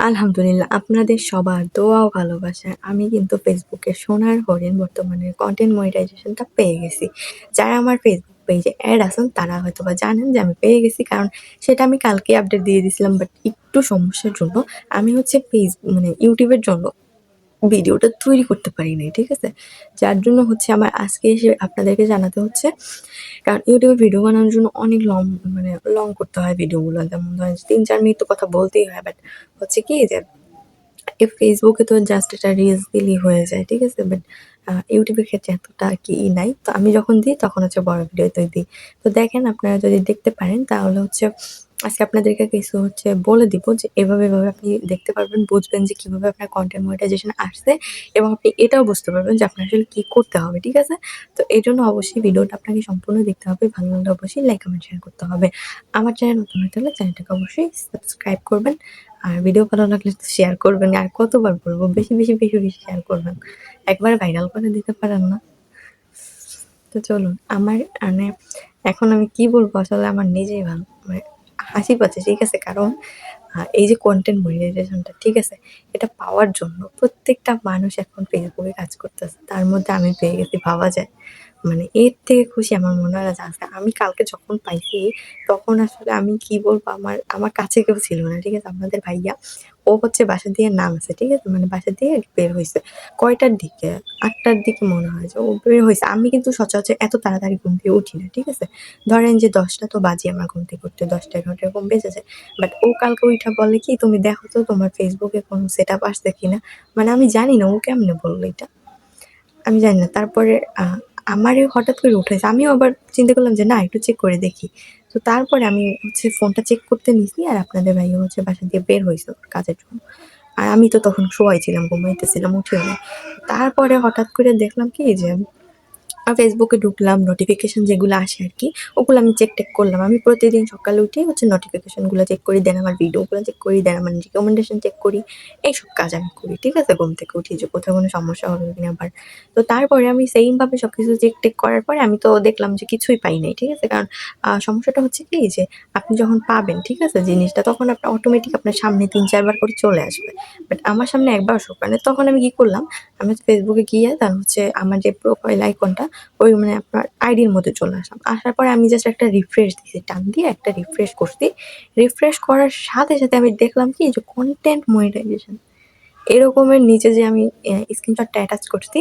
আলহামদুলিল্লাহ আপনাদের সবার দোয়া ও ভালোবাসায় আমি কিন্তু ফেসবুকে সোনার হরিণ বর্তমানে কনটেন্ট মনিটাইজেশনটা পেয়ে গেছি। যারা আমার ফেসবুক পেজে এড আছেন তারা হয়তোবা জানেন যে আমি পেয়ে গেছি। কারণ সেটা আমি কালকে আপডেট দিয়ে দিছিলাম। বাট একটু সমস্যার জন্য আমি হচ্ছে YouTube এর জন্য ভিডিওটা তৈরি করতে পারি নাই। ঠিক আছে? যার জন্য হচ্ছে আমার আজকে এসে আপনাদেরকে জানাতে হচ্ছে। কারণ YouTube এ ভিডিও বানানোর জন্য অনেক লং করতে হয় ভিডিওগুলো। যেমন ধরেন ৩-৪ মিনিট তো কথা বলতেই হয়। বাট হচ্ছে কি যে Facebook এ তো জাস্ট একটা রিলস দিলেই হয়ে যায়। ঠিক আছে? বাট YouTube এর ক্ষেত্রে এতটা আরকি নাই। তো আমি যখন দিই তখন হচ্ছে বড় ভিডিওতে দিই। তো দেখেন আপনারা যদি দেখতে পারেন তাহলে হচ্ছে আজকে আপনাদেরকে কিছু হচ্ছে বলে দিব যে এভাবে আপনি দেখতে পারবেন, বুঝবেন যে কিভাবে আপনার কনটেন্ট মনিটাইজেশন আসছে এবং আপনি এটাও বুঝতে পারবেন যে আপনার আসলে কি করতে হবে। ঠিক আছে? তো এজন্য অবশ্যই ভিডিওটা আপনাকে সম্পূর্ণ দেখতে হবে। ভালো লাগলে অবশ্যই লাইক, কমেন্ট, শেয়ার করতে হবে। আমার চ্যানেল নতুন হতে হলে চ্যানেলটাকে অবশ্যই সাবস্ক্রাইব করবেন। আর ভিডিও ভালো লাগলে তো শেয়ার করবেন। আর কতবার বলবো? বেশি শেয়ার করবেন। একবারে ভাইরাল করে দিতে পারেন না? তো চলুন আমার এখন আমি কি বলবো আসলে আমার নিজেই হাসি পাচ্ছে। ঠিক আছে? কারণ এই যে কনটেন্ট মনিটাইজেশনটা ঠিক আছে? এটা পাওয়ার জন্য প্রত্যেকটা মানুষ এখন ফেসবুকে কাজ করতেছে। তার মধ্যে আমি পেয়ে গেছি ভাবা যায়? এর থেকে খুশি আমার মনে হয় না যে আছে। আমি কালকে যখন পাইছি তখন আসলে আমি কি বলবো আমার আমার কাছে কেউ ছিল না। ঠিক আছে? আপনাদের ভাইয়া ও হচ্ছে বাসা দিয়ে নামছে। ঠিক আছে? বাসা দিয়ে বের হইছে। কয়টার দিকে? ৮টার দিকে মনে হয় যে ও বের হইছে। আমি কিন্তু সচরাচর এত তাড়াতাড়ি ঘুম থেকে উঠি না। ঠিক আছে? ধরেন যে ১০টা তো বাজে আমার ঘুম থেকে উঠতে ১০টা-১১টা এরকম বেজে যায়। বাট ও কালকে উইঠা বলে কি, "তুমি দেখো তো তোমার ফেসবুকে কোনো সেটআপ আসছে কিনা?" আমি জানি না ও কেমনে বলল এটা। আমি জানি না। তারপরে আমারই হঠাৎ করে উঠাইছে। আমিও আবার চিন্তা করলাম যে না একটু চেক করে দেখি। তো তারপরে আমি হচ্ছে ফোনটা চেক করতে নিছি আর আপনাদের ভাইয়া হচ্ছে বাসা দিয়ে বের হইছে ওর কাজের জন্য। আর আমি তো তখন শোয়াই ছিলাম, ঘুমাইতেছিলাম, উঠিও নাই। তারপরে হঠাৎ করে দেখলাম কি যে ফেসবুকে ঢুকলাম, নোটিফিকেশন যেগুলো আসে আরকি, ওগুলো আমি চেক-টেক করলাম। আমি প্রতিদিন সকালে উঠেই হচ্ছে নোটিফিকেশনগুলো চেক করি, দেন আমার ভিডিওগুলো চেক করি, দেন আমার রিকমেন্ডেশন চেক করি। এইসব কাজ আমি করি। ঠিক আছে? ঘুম থেকে উঠি যে কোথাও কোনো সমস্যা হলো কিনা আবার। তো তারপরে আমি সেইম ভাবে সবকিছু চেক-টেক করার পরে আমি তো দেখলাম যে কিছুই পাই নাই। ঠিক আছে? কারণ সমস্যাটা হচ্ছে কি যে আপনি যখন পাবেন, ঠিক আছে? জিনিসটা তখন আপনার অটোমেটিক আপনার সামনে ৩-৪ বার করে চলে আসবে। বাট আমার সামনে একবার আসুক। তখন আমি কি করলাম, আমি হচ্ছে ফেসবুকে গিয়ে তার হচ্ছে আমার যে প্রোফাইল আইকনটা ওই আপনার আইডির মধ্যে চলে আসলাম। আসার পরে আমি জাস্ট একটা রিফ্রেশ দিছি। টান দিয়ে একটা রিফ্রেশ করছি। রিফ্রেশ করার সাথে আমি দেখলাম কি যে কনটেন্ট মনিটাইজেশন এরকমের নিচে যে আমি স্ক্রিনশটটা অ্যাটাচ করছি,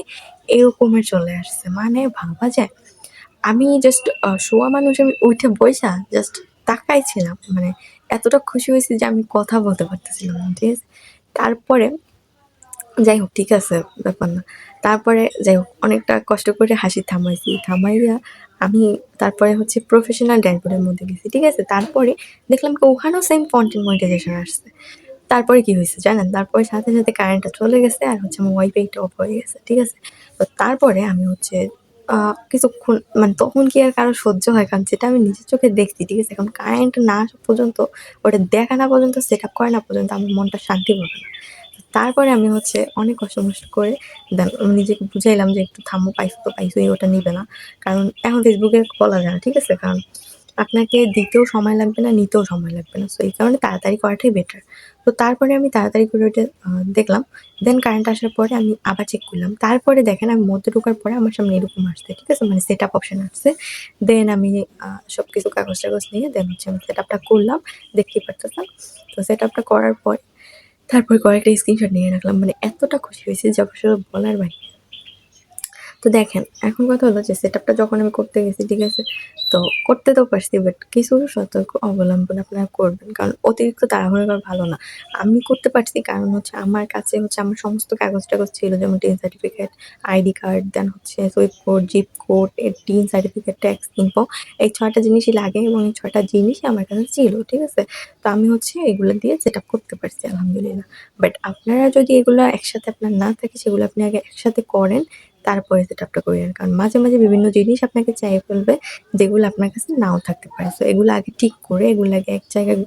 এরকমের চলে আসছে। ভাবা যায়? আমি জাস্ট শোয়া মানুষ আমি উইঠা বইসা জাস্ট তাকাইছিলাম। এতটা খুশি হইছি যে আমি কথা বলতে পারতেছিলাম না। ঠিক আছে? তারপরে যাই হোক ঠিক আছে, ব্যাপার না। তারপরে যাই হোক অনেকটা কষ্ট করে হাসি থামাইছি। থামাইয়া আমি তারপরে হচ্ছে প্রফেশনাল ড্যাশবোর্ডের মধ্যে গেছি। ঠিক আছে? তারপরে দেখলাম কি ওখানেও সেম কনটেন্ট মনিটাইজেশন আসছে। তারপরে কি হইছে জানেন? তারপরে সাথে কারেন্টটা চলে গেছে আর হচ্ছে আমার ওয়াইফাইটা অফ হয়ে গেছে। ঠিক আছে? তো তারপরে আমি হচ্ছে আ কিছুক্ষণ তখন কি আর কারো সহ্য হয়? কারণ যেটা আমি নিজের চোখে দেখছি। ঠিক আছে? এখন কারেন্ট না আসা পর্যন্ত, ওটা দেখা না পর্যন্ত, সেটআপ করা না পর্যন্ত আমার মনটা শান্তি পাবে না। তারপরে আমি হচ্ছে অনেক কষ্ট-মষ্ট করে দেন নিজেকে বুঝাইলাম যে, "একটু থামো, পাইছো তো পাইছোই, ওটা নিবে না।" কারণ এখন ফেসবুকে বলা যায় না, ঠিক আছে? কারণ আপনাকে দিতেও সময় লাগবে না, নিতেও সময় লাগবে না। সো এই কারণে তাড়াতাড়ি করাটাই বেটার। তো তারপরে আমি তাড়াতাড়ি করে ওইটা দেখলাম। দেন কারেন্ট আসার পরে আমি আবার চেক করলাম। তারপরে দেখেন আমি মধ্যে ঢোকার পরে আমার সামনে এরকম আসছে, ঠিক আছে? সেটআপ অপশন আসছে। দেন আমি সবকিছু কাগজ-টাগজ নিয়ে দেন হচ্ছে আমি সেটআপটা করলাম। দেখতেই পারতেছেন। তো সেটআপটা করার পর তারপর কয়েকটা স্ক্রিনশট নিয়ে রাখলাম। এতটা খুশি হয়েছি যে আসলে বলার বাইরে। তো দেখেন, এখন কথা হলো যে সেটআপটা যখন আমি করতে গেছি, ঠিক আছে? তো করতে তো পারছি বাট কিছু সতর্ক অবলম্বন আপনারা করবেন। কারণ অতিরিক্ত তাড়াহুড়ো করা ভালো না। আমি করতে পারছি কারণ হচ্ছে আমার কাছে হচ্ছে আমার সমস্ত কাগজ-টাগজ ছিল যেমন TIN certificate, ID card, then হচ্ছে SWIFT code, zip code, TIN certificate, tax info এই ৬ টা জিনিসই লাগে এবং এই ৬ টা জিনিসই আমার কাছে ছিল, ঠিক আছে? তো আমি হচ্ছে এগুলো দিয়ে সেটআপ করতে পারছি আলহামদুলিল্লাহ। বাট আপনারা যদি এগুলো একসাথে আপনার না থাকে সেগুলো আপনি আগে একসাথে করেন তারপরে সেটআপটা করিয়েন। কারণ মাঝে বিভিন্ন জিনিস আপনাকে চাইয়ে ফেলবে যেগুলো আপনার কাছে নাও থাকতে পারে। সো এগুলো আগে ঠিক করে এগুলো আগে এক জায়গায়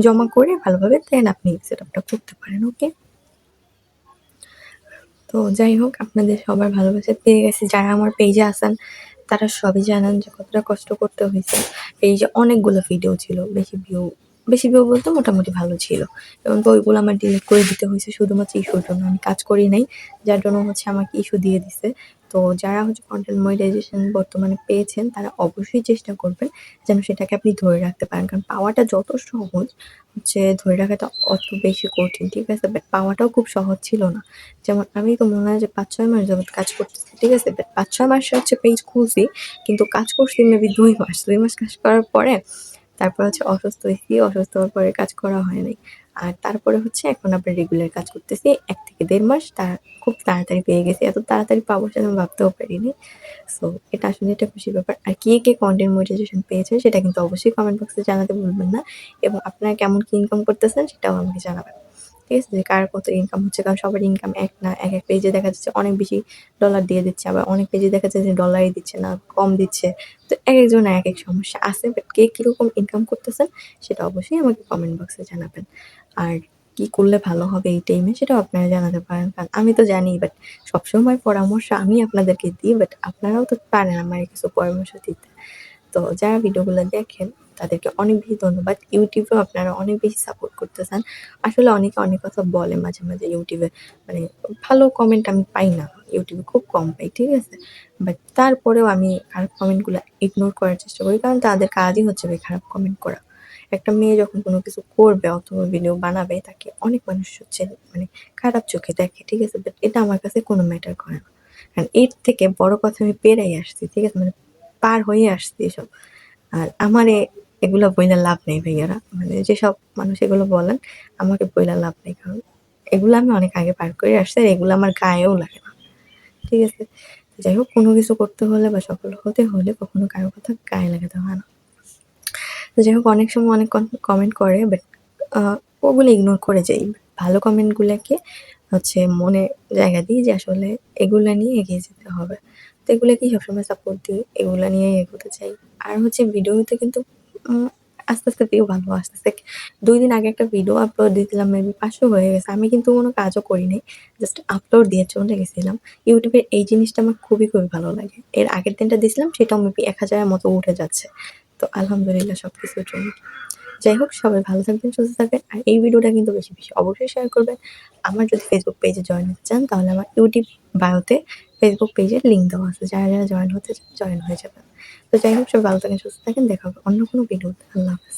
জমা করে ভালোভাবে দেন আপনি সেটআপটা করতে পারেন। ওকে? তো যাই হোক আপনাদের সবার ভালোবাসা পেয়ে গেছি। যারা আমার পেজে আছেন তারা সবই জানেন যে কতটা কষ্ট করতে হয়েছে। পেজে অনেকগুলো ভিডিও ছিল, বেশি ভিউ বেশি ভিউ বলতে মোটামুটি ভালো ছিল। এবং তো ওইগুলো আমার ডিলিট করে দিতে হয়েছে শুধুমাত্র ইস্যুর জন্য। আমি কাজ করি নাই। যার জন্য হচ্ছে আমাকে ইস্যু দিয়ে দিছে। তো যারা হচ্ছে কনটেন্ট মনিটাইজেশন বর্তমানে পেয়েছেন তারা অবশ্যই চেষ্টা করবেন যেন সেটাকে আপনি ধরে রাখতে পারেন। কারণ পাওয়াটা যত সহজ হচ্ছে ধরে রাখাটা অত বেশি কঠিন। ঠিক আছে? বাট পাওয়াটাও খুব সহজ ছিল না। যেমন আমি তো মনে হয় যে ৫-৬ মাস যাবত কাজ করতেছি। ঠিক আছে? বাট ৫-৬ মাস হচ্ছে পেজ খুলছি। কিন্তু কাজ করছি মেবি ২ মাস। ২ মাস কাজ করার পরে তারপর হচ্ছে অসুস্থ হইছি। অসুস্থ হওয়ার পরে কাজ করা হয় নাই। আর তারপরে হচ্ছে এখন আবার রেগুলার কাজ করতেছি। ১ থেকে ১.৫ মাস খুব তাড়াতাড়ি পেয়ে গেছি। এত তাড়াতাড়ি পাবো সেটা আমি ভাবতেও পারিনি। সো এটা আসলে একটা খুশির ব্যাপার। আর কে কনটেন্ট মনিটাইজেশন পেয়েছেন সেটা কিন্তু অবশ্যই কমেন্ট বক্সে জানাতে ভুলবেন না। এবং আপনারা কেমন কি ইনকাম করতেছেন সেটাও আমাকে জানাবেন। ঠিক আছে? যে কার কত ইনকাম হচ্ছে। কারণ সবার ইনকাম এক না। একেক পেজে দেখা যাচ্ছে অনেক বেশি ডলার দিয়ে দিচ্ছে। আবার অনেক পেজে দেখা যাচ্ছে যে ডলারই দিচ্ছে না, কম দিচ্ছে। তো একেকজনের একেক সমস্যা আছে। বাট কে কিরকম ইনকাম করতেছেন সেটা অবশ্যই আমাকে কমেন্ট বক্সে জানাবেন। আর কি করলে ভালো হবে এই টাইমে সেটাও আপনারা জানাতে পারেন। কারণ আমি তো জানি বাট সবসময় পরামর্শ আমি আপনাদেরকে দিই বাট আপনারাও তো পারেন আমাকে কিছু পরামর্শ দিতে। তো যারা ভিডিওগুলো দেখেন তাদেরকে অনেক বেশি ধন্যবাদ। ইউটিউবেও আপনারা অনেক বেশি সাপোর্ট করতেছেন। আসলে অনেকে অনেক কথা বলে মাঝে মাঝে ইউটিউবে মানে ভালো কমেন্ট আমি পাই না। ইউটিউবে খুব কম পাই। ঠিক আছে? বাট তারপরেও আমি খারাপ কমেন্টগুলা ইগনোর করার চেষ্টা করি। কারণ তাদের কাজই হচ্ছে ভাই খারাপ কমেন্ট করা। একটা মেয়ে যখন কোনো কিছু করবে অথবা ভিডিও বানাবে তাকে অনেক মানুষ হচ্ছে মানে খারাপ চোখে দেখে। ঠিক আছে? বাট এটা আমার কাছে কোনো ম্যাটার করে না। কারণ এর থেকে বড় কথা আমি পেরাই আসছি। ঠিক আছে? মানে পার হয়ে আসছি এসব। আর আমারে এগুলা বইলা লাভ নেই ভাইয়ারা। মানে যেসব মানুষ এগুলো বলেন আমাকে বইলা লাভ নেই। কারণ এগুলো আমি অনেক আগে পার করে আসছি আর এগুলো আমার গায়েও লাগে না। ঠিক আছে? যাই হোক কোনো কিছু করতে হলে বা সফল হতে হলে কখনো কারো কথা গায়ে লাগাতে হয় না। তো যাই হোক অনেক সময় অনেক কমেন্ট করে বাট আ ওগুলো ইগনোর করে যাই। ভালো কমেন্টগুলাকে হচ্ছে মনে জায়গা দিই যে আসলে এগুলা নিয়ে এগিয়ে যেতে হবে। তো এগুলাকেই সবসময় সাপোর্ট দিই। এগুলা নিয়েই এগোতে চাই। আর হচ্ছে ভিডিওতে কিন্তু উম আস্তে আস্তে ভিউ ভালো আসতেছে। ২ দিন আগে একটা ভিডিও আপলোড দিয়েছিলাম মেবি ৫০০ হয়ে গেছে। আমি কিন্তু কোনো কাজও করি নাই। জাস্ট আপলোড দিয়ে চলে গেছিলাম। ইউটিউবের এই জিনিসটা আমার খুবই ভালো লাগে। এর আগের দিনটা দিছিলাম সেটাও মেবি ১,০০০ এর মতো উঠে যাচ্ছে। তো আলহামদুলিল্লাহ সবকিছুর জন্য। যাই হোক সবাই ভালো থাকবেন, সুস্থ থাকবেন। আর এই ভিডিওটা কিন্তু বেশি অবশ্যই শেয়ার করবেন। আমার যদি Facebook পেজে জয়েন হতে চান তাহলে আমার ইউটিউব বায়োতে Facebook পেজের লিঙ্ক দেওয়া আছে। যারা জয়েন হতে চান জয়েন হয়ে যাবেন। তো যাই হোক সবাই ভালো থাকেন, সুস্থ থাকেন। দেখা হবে অন্য কোনো ভিডিওতে। আল্লাহ হাফেজ।